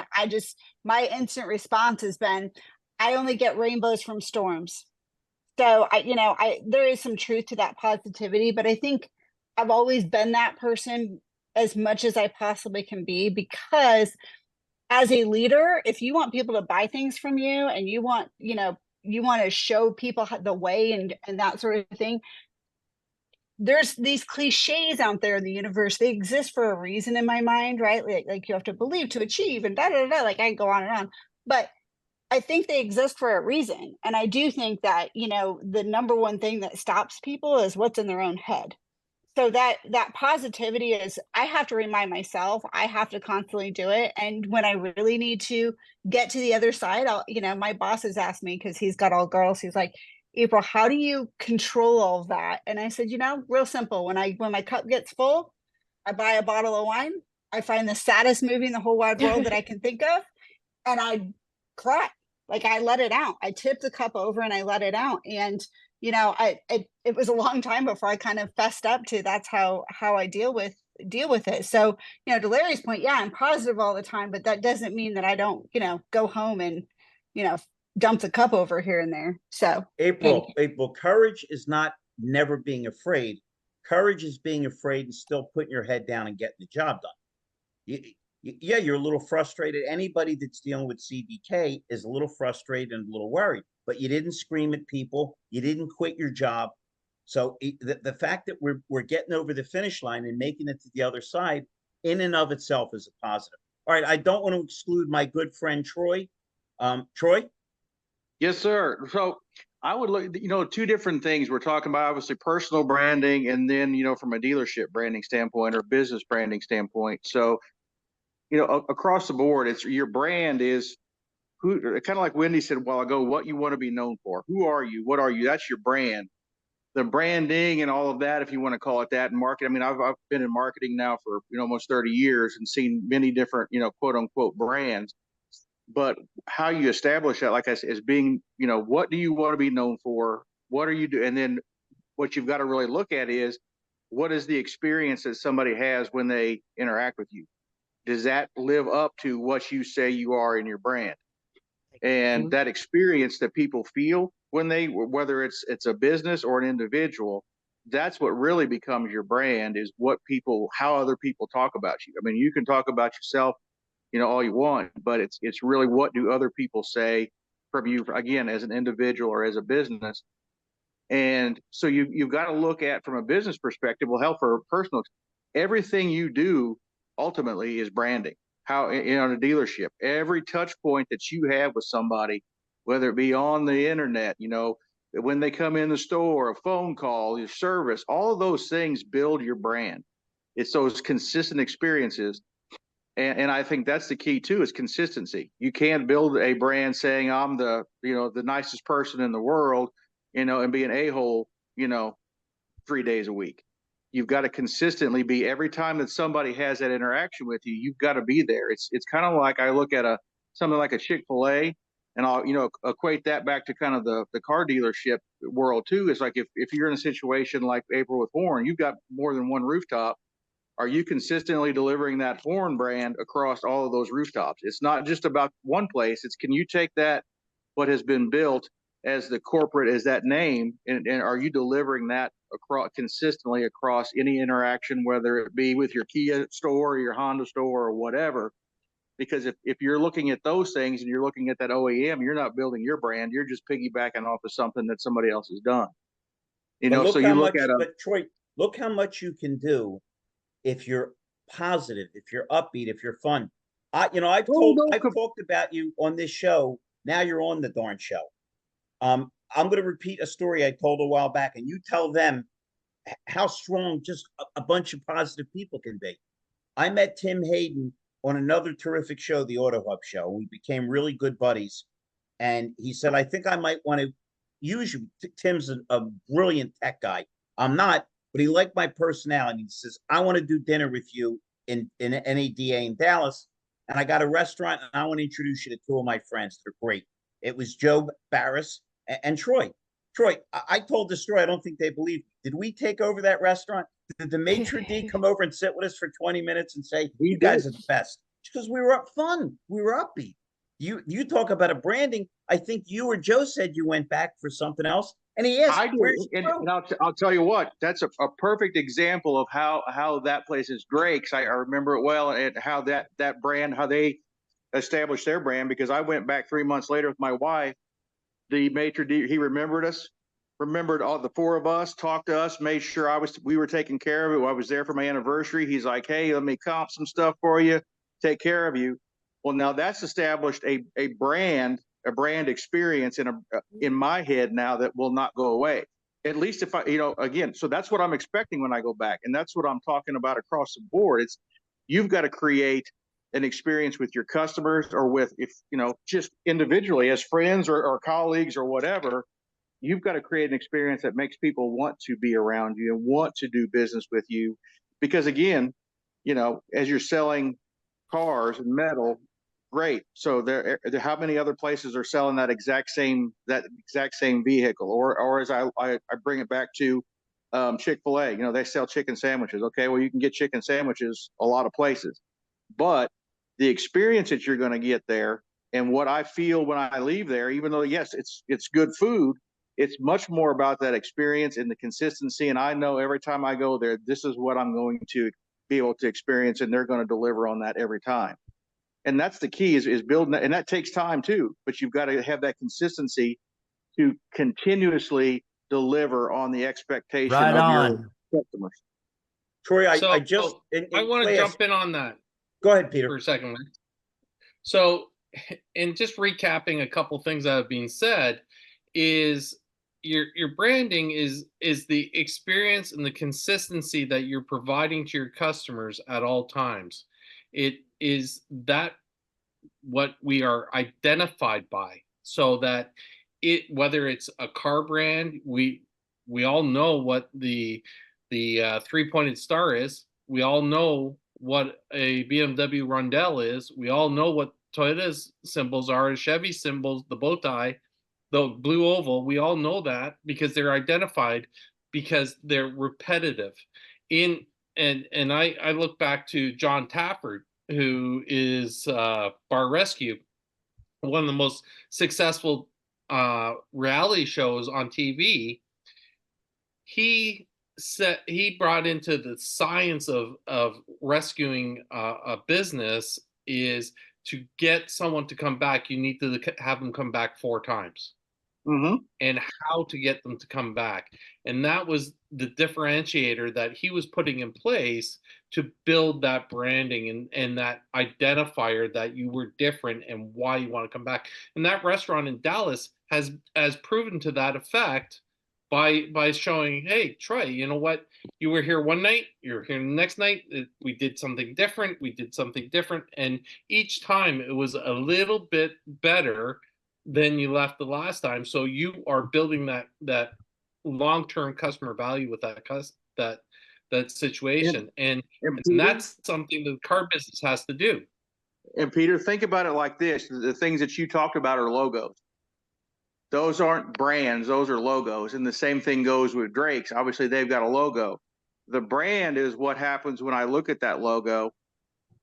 my instant response has been, I only get rainbows from storms. So there is some truth to that positivity, but I think I've always been that person as much as I possibly can be, because as a leader, if you want people to buy things from you and you want to show people the way and that sort of thing, there's these cliches out there in the universe. They exist for a reason in my mind, right? Like you have to believe to achieve and da da da. Like I can go on and on, but I think they exist for a reason. And I do think that, the number one thing that stops people is what's in their own head. So that positivity is, I have to remind myself, I have to constantly do it. And when I really need to get to the other side, my boss has asked me, because he's got all girls, he's like, April, how do you control all of that? And I said, real simple. When my cup gets full, I buy a bottle of wine. I find the saddest movie in the whole wide world that I can think of, and I cry. Like I let it out. I tip the cup over and I let it out. And it was a long time before I kind of fessed up to that's how I deal with deal with it. So, to Larry's point, yeah, I'm positive all the time, but that doesn't mean that I don't, go home and, dump the cup over here and there. So April, courage is not never being afraid. Courage is being afraid and still putting your head down and getting the job done. Yeah, you're a little frustrated. Anybody that's dealing with CDK is a little frustrated and a little worried, but you didn't scream at people. You didn't quit your job. So the fact that we're getting over the finish line and making it to the other side in and of itself is a positive. All right, I don't want to exclude my good friend Troy. Troy? Yes, sir. So I would look, two different things. We're talking about obviously personal branding and then, from a dealership branding standpoint or business branding standpoint. So, across the board, it's your brand is who, kind of like Wendy said a while ago, what you want to be known for. Who are you? What are you? That's your brand. The branding and all of that, if you want to call it that, and marketing. I mean, I've been in marketing now for almost 30 years and seen many different quote unquote brands. But how you establish that, like I said, is being what do you want to be known for? What are you doing? And then what you've got to really look at is what is the experience that somebody has when they interact with you? Does that live up to what you say you are in your brand? And that experience that people feel when whether it's a business or an individual, that's what really becomes your brand, is how other people talk about you. I mean, you can talk about yourself, all you want, but it's really what do other people say from you, again, as an individual or as a business. And so you've got to look at, from a business perspective, well, hell, for personal, everything you do ultimately is branding. How, in a dealership, every touch point that you have with somebody, whether it be on the internet, when they come in the store, a phone call, your service, all of those things build your brand. It's those consistent experiences. And I think that's the key too, is consistency. You can't build a brand saying I'm the nicest person in the world, and be an a-hole, 3 days a week. You've got to consistently be, every time that somebody has that interaction with you, you've got to be there. It's kind of like, I look at something like a Chick-fil-A, and I'll equate that back to kind of the car dealership world too. It's like if you're in a situation like April with Thorn, you've got more than one rooftop. Are you consistently delivering that Thorn brand across all of those rooftops? It's not just about one place. It's, can you take that, what has been built as the corporate, as that name, and are you delivering that consistently across any interaction, whether it be with your Kia store or your Honda store or whatever? Because if you're looking at those things and you're looking at that OEM, you're not building your brand. You're just piggybacking off of something that somebody else has done. So you look at but Troy, look how much you can do if you're positive, if you're upbeat, if you're fun. I've talked about you on this show. Now you're on the darn show. I'm going to repeat a story I told a while back, and you tell them how strong just a bunch of positive people can be. I met Tim Hayden on another terrific show, the Auto Hub show. We became really good buddies. And he said, I think I might want to use you. Tim's a brilliant tech guy. I'm not, but he liked my personality. He says, I want to do dinner with you in NADA in Dallas. And I got a restaurant, and I want to introduce you to two of my friends. They're great. It was Joe Barris and Troy. Troy, I told the story. I don't think they believed me. Did we take over that restaurant? Did the maitre d' come over and sit with us for 20 minutes and say, you guys are the best? Because we were up fun. We were upbeat. You talk about a branding. I think you or Joe said you went back for something else. And he asked, I do. And I'll tell you what, that's a perfect example of how that place is great. Because I remember it well, and how that brand, how they established their brand. Because I went back 3 months later with my wife. The maitre d', he remembered us, remembered all the four of us, talked to us, made sure we were taken care of it. I was there for my anniversary. He's like, hey, let me comp some stuff for you, take care of you. Well, now that's established a brand experience in my head now that will not go away. At least if I, again, so that's what I'm expecting when I go back. And that's what I'm talking about across the board. It's, you've got to create an experience with your customers, or with, if just individually as friends or colleagues or whatever. You've got to create an experience that makes people want to be around you and want to do business with you. Because again, as you're selling cars and metal, great. So there, how many other places are selling that exact same vehicle? Or as I bring it back to, Chick-fil-A, you know, they sell chicken sandwiches. Okay, well, you can get chicken sandwiches a lot of places, but the experience that you're going to get there and what I feel when I leave there, even though yes, it's good food, it's much more about that experience and the consistency. And I know every time I go there, this is what I'm going to be able to experience, and they're going to deliver on that every time. And that's the key is building that, and that takes time too. But you've got to have that consistency to continuously deliver on the expectation Right of your on. customers. Troy, So I just I want to class- jump in on that Go ahead, Peter. for a second. So, in just recapping a couple things that have been said, is your branding is the experience and the consistency that you're providing to your customers at all times. It is that what we are identified by, so that whether it's a car brand, we all know what the three-pointed star is. We all know what a BMW Rondell is. We all know what Toyota's symbols are, Chevy symbols, the bow tie, the blue oval. We all know that because they're identified, because they're repetitive. And I look back to John Tafford, who is Bar Rescue, one of the most successful reality shows on TV. He brought into the science of rescuing a business is to get someone to come back. You need to have them come back 4 times. Mm-hmm. And how to get them to come back. And that was the differentiator that he was putting in place to build that branding and that identifier that you were different and why you want to come back. And that restaurant in Dallas has proven to that effect by showing, hey, Troy, you know what? You were here one night, you're here the next night. We did something different. And each time it was a little bit better than you left the last time. So you are building that long-term customer value with that situation. And that's something the car business has to do. And Peter, think about it like this. The things that you talked about are logos. Those aren't brands, those are logos. And the same thing goes with Drake's. Obviously, they've got a logo. The brand is what happens when I look at that logo,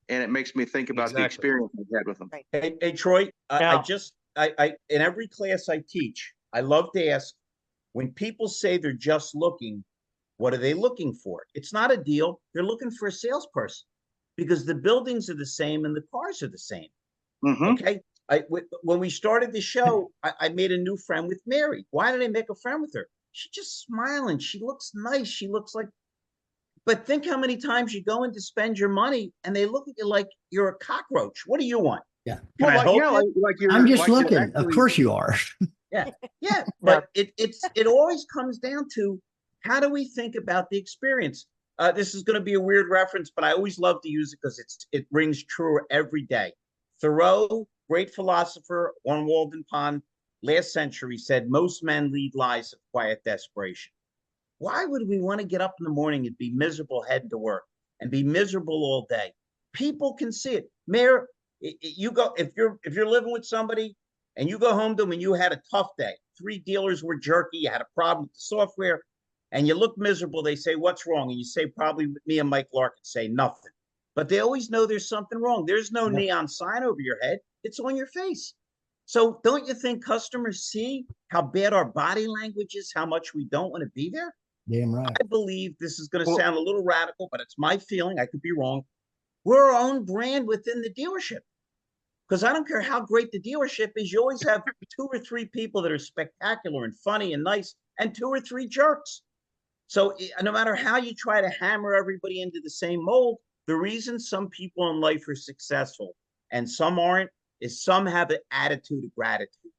and it makes me think about the experience I've had with them. Hey, Troy, I in every class I teach, I love to ask, when people say they're just looking, what are they looking for? It's not a deal. They're looking for a salesperson, because the buildings are the same and the cars are the same. Mm-hmm. Okay. When we started the show, I made a new friend with Mary. Why did I make a friend with her? She's just smiling. She looks nice. She looks like, but think how many times you go in to spend your money and they look at you like you're a cockroach. What do you want? Yeah. Can I help you? I'm just looking. Of course you are. Yeah. But it always comes down to, how do we think about the experience? This is going to be a weird reference, but I always love to use it because it rings true every day. Thoreau, great philosopher on Walden Pond, last century, said most men lead lives of quiet desperation. Why would we want to get up in the morning and be miserable heading to work and be miserable all day? People can see it. Mayor, you go, if you're living with somebody and you go home to them and you had a tough day, 3 dealers were jerky, you had a problem with the software, and you look miserable, they say, what's wrong? And you say, probably me and Mike Larkin say nothing. But they always know there's something wrong. There's no neon sign over your head. It's on your face. So don't you think customers see how bad our body language is, how much we don't want to be there? Damn right. I believe, this is going to sound a little radical, but it's my feeling. I could be wrong. We're our own brand within the dealership. Because I don't care how great the dealership is, you always have 2 or 3 people that are spectacular and funny and nice, and 2 or 3 jerks. So no matter how you try to hammer everybody into the same mold, the reason some people in life are successful and some aren't is some have an attitude of gratitude.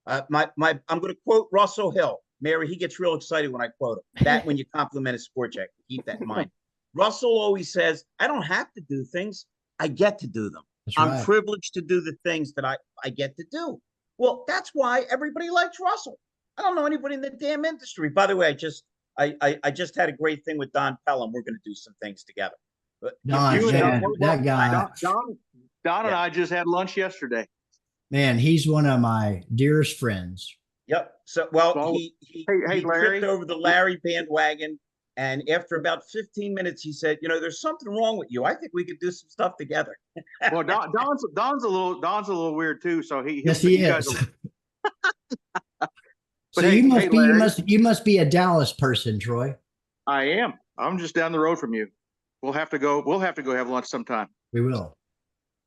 I'm going to quote Russell Hill. Mary, he gets real excited when I quote him. That when you compliment a sport check, keep that in mind. Russell always says, I don't have to do things. I get to do them. I'm privileged to do the things that I get to do. Well, that's why everybody likes Russell. I don't know anybody in the damn industry. By the way, I just had a great thing with Don Pelham. We're going to do some things together. But Don, that guy. Don and I just had lunch yesterday. Man, he's one of my dearest friends. Yep. So, well, he Larry, tripped over the Larry bandwagon. And after about 15 minutes, he said, you know, there's something wrong with you. I think we could do some stuff together. Well, Don's a little weird too. So Yes, he you guys is. but So hey, you Larry, must be a Dallas person, Troy. I am. I'm just down the road from you. We'll have to go have lunch sometime. We will.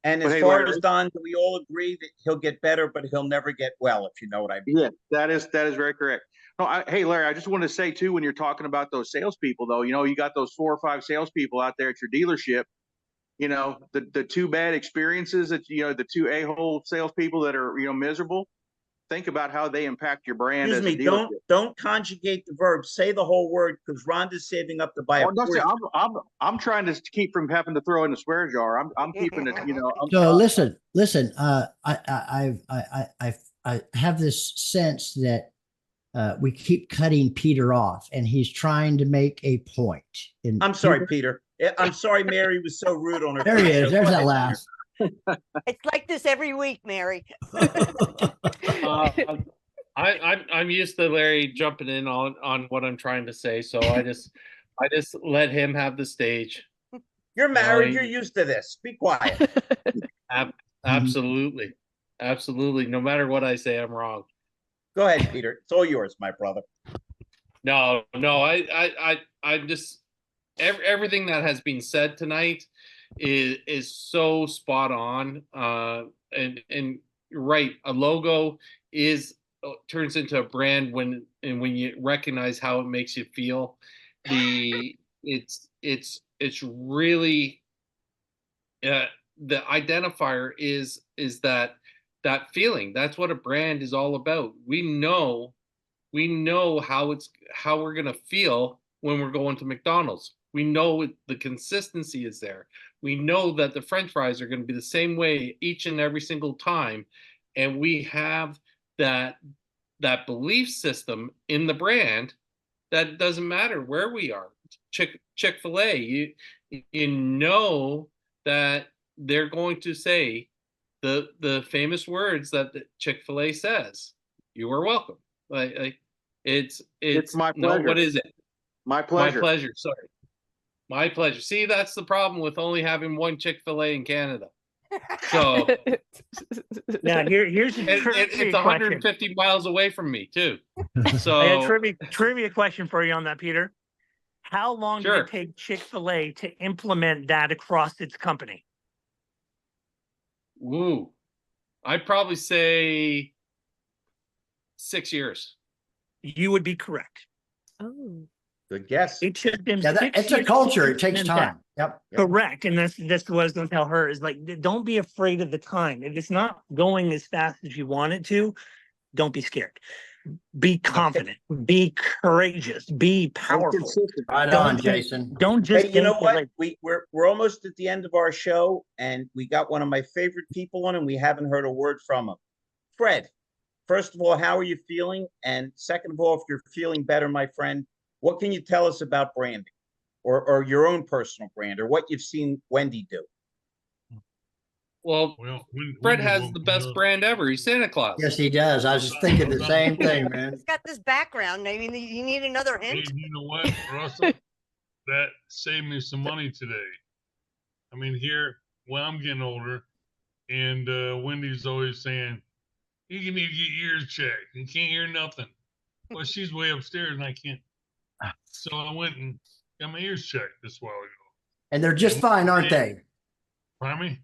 And But as hey, far Larry, as Don, we all agree that he'll get better, but he'll never get well, if you know what I mean. yeah, that is very correct. No, hey, Larry, I just want to say too, when you're talking about those salespeople, though, you know, you got those 4 or 5 salespeople out there at your dealership. You know, the 2 bad experiences that, you know, the 2 a-hole salespeople that are, you know, miserable. Think about how they impact your brand Excuse as a me, dealership. don't conjugate the verb. Say the whole word, because Rhonda's saving up to buy a Oh, no, Porsche. I'm trying to keep from having to throw in the swear jar. I'm keeping it, you know. So listen. I have this sense that we keep cutting Peter off, and he's trying to make a point. And I'm sorry, Peter. I'm sorry, Mary was so rude on her. There he is. show. There's Go that ahead, laugh. It's like this every week, Mary. I'm used to Larry jumping in on what I'm trying to say, so I just let him have the stage. You're married. No, You're used to this. Be quiet. Absolutely, absolutely. No matter what I say, I'm wrong. Go ahead, Peter. It's all yours, my brother. No, I'm just everything that has been said tonight is so spot on. And you're right, a logo turns into a brand when you recognize how it makes you feel. It's really the identifier is that feeling. That's what a brand is all about. We know how we're going to feel when we're going to McDonald's. We know the consistency is there. We know that the French fries are going to be the same way each and every single time. And we have that belief system in the brand that it doesn't matter where we are. Chick-fil-A, you know that they're going to say the famous words that the Chick-fil-A says. You are welcome. Like it's my no, pleasure. what is it? My pleasure. My pleasure. Sorry. My pleasure. See, that's the problem with only having one Chick-fil-A in Canada. So Now here's a it's 150 miles away from me too. So I got a trivia question for you on that, Peter. How long did Sure. it take Chick-fil-A to implement that across its company? Ooh, I'd probably say 6 years. You would be correct. Oh. Good guess. It took them Yeah, 6 it's a years culture. to It takes implement that. time. Yep. Correct. And that's what I was going to tell her is like, don't be afraid of the time. If it's not going as fast as you want it to, don't be scared. Be confident, be courageous, be powerful. Right Don't on, just- Jason. Don't just Hey, you know think what? like, We're almost at the end of our show, and we got one of my favorite people on, and we haven't heard a word from him. Fred, first of all, how are you feeling? And second of all, if you're feeling better, my friend, what can you tell us about branding, or your own personal brand, or what you've seen Wendy do? Well, Fred has the best brand ever. He's Santa Claus. Yes, he does. I was thinking the same thing, man. He's got this background. I mean, you need another Hey, hint. you know what, Russell? That saved me some money today. I mean, here, when I'm getting older, and Wendy's always saying, you need to get your ears checked. You can't hear nothing. Well, she's way upstairs and I can't. So I went and got my ears checked this while ago. And they're just fine, aren't they? Pardon me?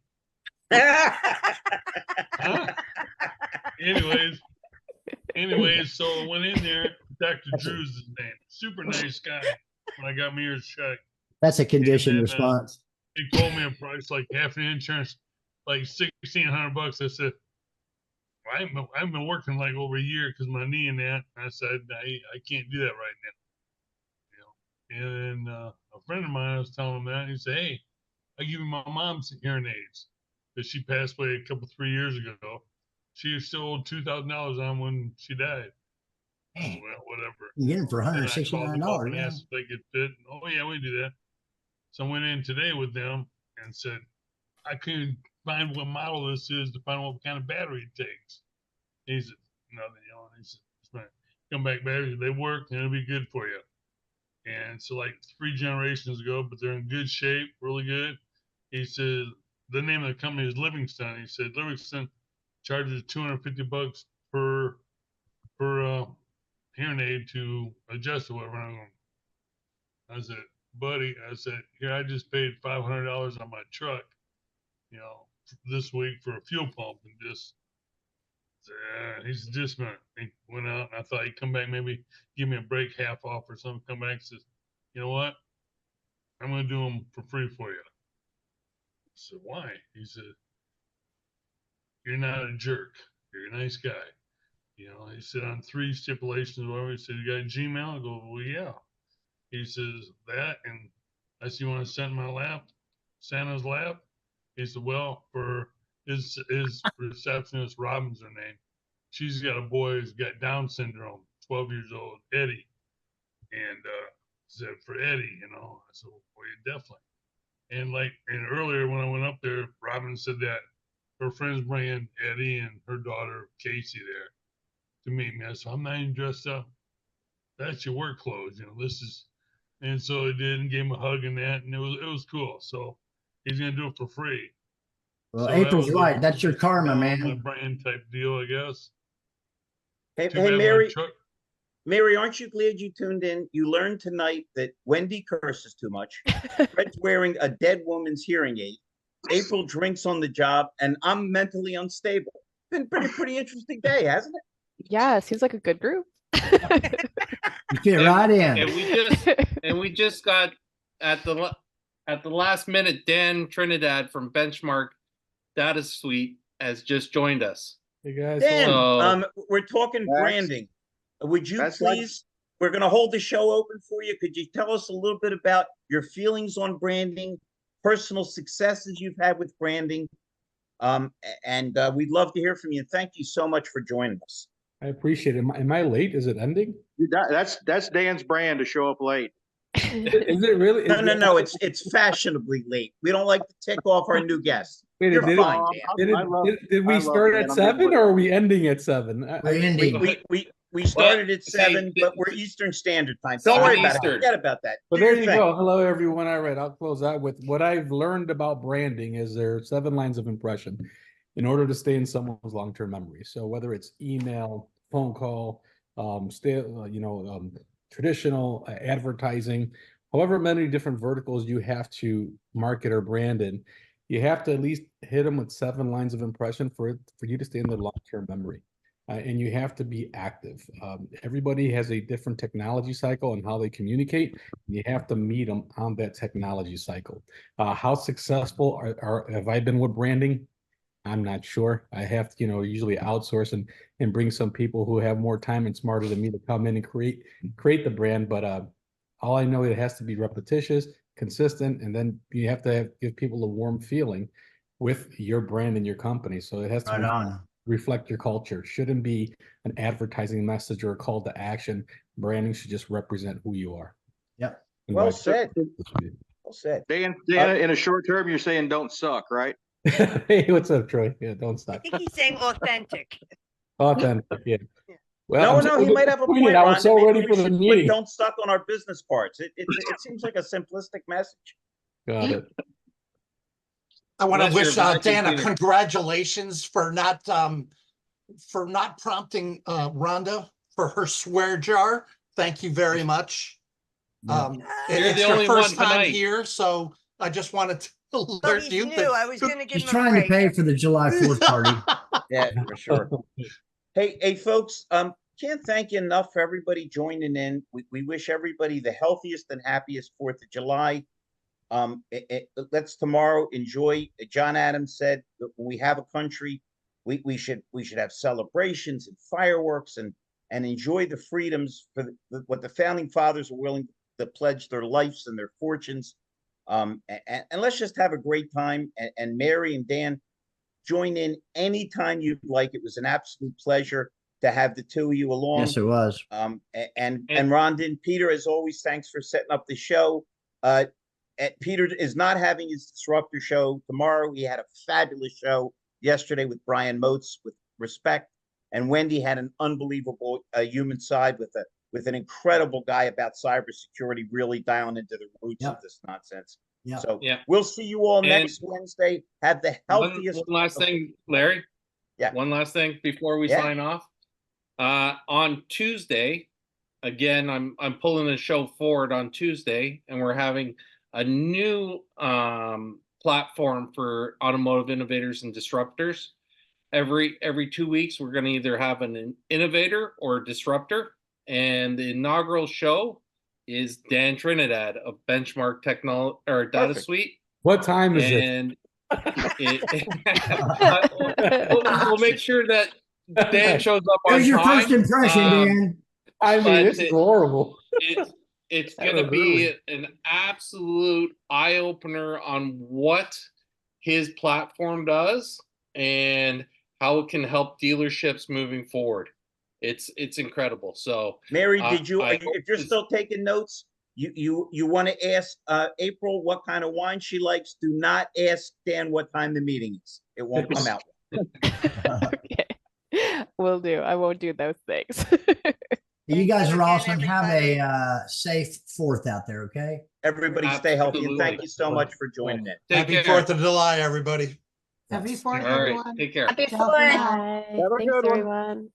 Huh? Anyways, so I went in there. Dr. Drew's his name. Super nice guy when I got my ears checked. That's a conditioned And then, response. He told me a price like half the insurance, like $1,600. I said, I've been working like over a year because my knee and that. I said, I can't do that right now. You know, and a friend of mine, I was telling him that. He said, hey, I give you my mom's hearing aids because she passed away a couple, 3 years ago. She still owed $2,000 on when she died. Hey, well, whatever. you get them for And I called them up $169. and Yeah. asked if they could fit. Oh yeah, we do that. So I went in today with them and said, I couldn't find what model this is to find out what kind of battery it takes. He said, nothing, you know. He said, it's fine. Come back batteries, they work and it'll be good for you. And so like 3 generations ago, but they're in good shape, really good. He said the name of the company is Livingston. He said Livingston charges $250 per hearing aid to adjust or whatever. I said, buddy, I said, here, I just paid $500 on my truck, you know, this week for a fuel pump, and just, he said, just a minute. He went out, and I thought he'd come back, maybe give me a break, half off or something. Come back and says, you know what? I'm going to do them for free for you. I said, why? He said, you're not a jerk. You're a nice guy. You know, he said, on 3 stipulations, whatever. He said, you got a Gmail? I go, well, yeah. He says, that, and I said, you want to send my lap, Santa's lap? He said, well, for his receptionist, Robin's her name. She's got a boy who's got Down syndrome, 12 years old, Eddie. And said, for Eddie, you know. I said, well, you definitely. And earlier when I went up there, Robin said that her friends bringing Eddie and her daughter Casey there to meet me. I said, I'm not even dressed up. That's your work clothes, you know. This is, and so I did and gave him a hug and that, and it was cool. So he's gonna do it for free. Well, So April's right. That's your karma, a man. brand type deal, I guess. Hey, Too hey, bad my Mary. truck- Mary, aren't you glad you tuned in? You learned tonight that Wendy curses too much. Fred's wearing a dead woman's hearing aid. April drinks on the job, and I'm mentally unstable. Been pretty interesting day, hasn't it? Yeah, it seems like a good group. You fit right in. And we just got at the last minute, Dan Trinidad from Benchmark Data Suite has just joined us. Hey guys, Dan, So- we're talking branding. Would you please, we're going to hold the show open for you. Could you tell us a little bit about your feelings on branding, personal successes you've had with branding? And we'd love to hear from you. Thank you so much for joining us. I appreciate it. Am I late? Is it ending? That's Dan's brand to show up late. Is it really? No. It's fashionably late. We don't like to tick off our new guests. Wait, You're fine, did we start at 7 or are we ending at 7? We're ending. We started at 7, but we're Eastern Standard Time. Don't 7 worry about it. Eastern. Forget about that. But Do there your you thing. go. Hello, everyone. All right, I'll close out with what I've learned about branding is there are 7 lines of impression in order to stay in someone's long-term memory. So whether it's email, phone call, traditional advertising, however many different verticals you have to market or brand in, you have to at least hit them with 7 lines of impression for you to stay in their long-term memory. And you have to be active. Everybody has a different technology cycle and how they communicate. You have to meet them on that technology cycle. How successful have I been with branding? I'm not sure. I have to, usually outsource and bring some people who have more time and smarter than me to come in and create the brand. But all I know, it has to be repetitious, consistent, and then you have to give people a warm feeling with your brand and your company. So it has to reflect your culture. It shouldn't be an advertising message or a call to action. Branding should just represent who you are. Yep. Well said. Well said. Dan, in a short term, you're saying don't suck, right? Hey, what's up, Troy? Yeah, don't I stop. think he's saying authentic. Authentic, yeah. Well, No, he might have a point. I was so Maybe ready we for the should put meeting. "Don't suck" on our business cards. It seems like a simplistic message. Got it. I want to Unless wish you're a vacuum Dan a cleaner. congratulations for not prompting Rhonda for her swear jar. Thank you very much. You're It's the your only first one time tonight. here, so I just wanted to Well, alert he's you. new. I was going to give He's him a trying to break. pay for the July 4th party. Yeah, for sure. Hey, folks. Can't thank you enough for everybody joining in. We wish everybody the healthiest and happiest 4th of July. Let's tomorrow enjoy. John Adams said that when we have a country, we should have celebrations and fireworks and enjoy the freedoms for what the founding fathers were willing to pledge their lives and their fortunes. And let's just have a great time. And Mary and Dan, join in anytime you'd like. It was an absolute pleasure to have the two of you along. Yes, it was. And Rondon, Peter, as always, thanks for setting up the show. Peter is not having his Disruptor show tomorrow. He had a fabulous show yesterday with Brian Motes with Respect, and Wendy had an unbelievable human side with with an incredible guy about cybersecurity, really dialing into the roots of Yep. this nonsense. Yep. So Yeah. we'll see you all And next Wednesday. Have the One healthiest. last thing, Larry. Yeah. One last thing before we Yeah. sign off. On Tuesday, again, I'm pulling the show forward on Tuesday, and we're having a new platform for automotive innovators and disruptors. Every 2 weeks, we're going to either have an innovator or a disruptor, and the inaugural show is Dan Trinidad of Benchmark Technology or Data Perfect. Suite, What time is it? and we'll make sure that Dan shows up on There's your time. first impression, Dan. I mean, but this is horrible. It's That going to was be early. an absolute eye opener on what his platform does and how it can help dealerships moving forward. It's incredible. So, Mary, did you? I If you're still taking notes, you want to ask April what kind of wine she likes. Do not ask Dan what time the meeting is. It won't come out. Okay. Will do. I won't do those things. You guys you are again, awesome. Have everybody. a safe 4th out there, okay? Everybody stay healthy, and Absolutely. thank you so much for joining in. Take Happy care. 4th of July, everybody. Happy 4th, All right. everyone. Take care. Happy Ciao for 4th. now. Bye. Have a Thanks, good one. everyone.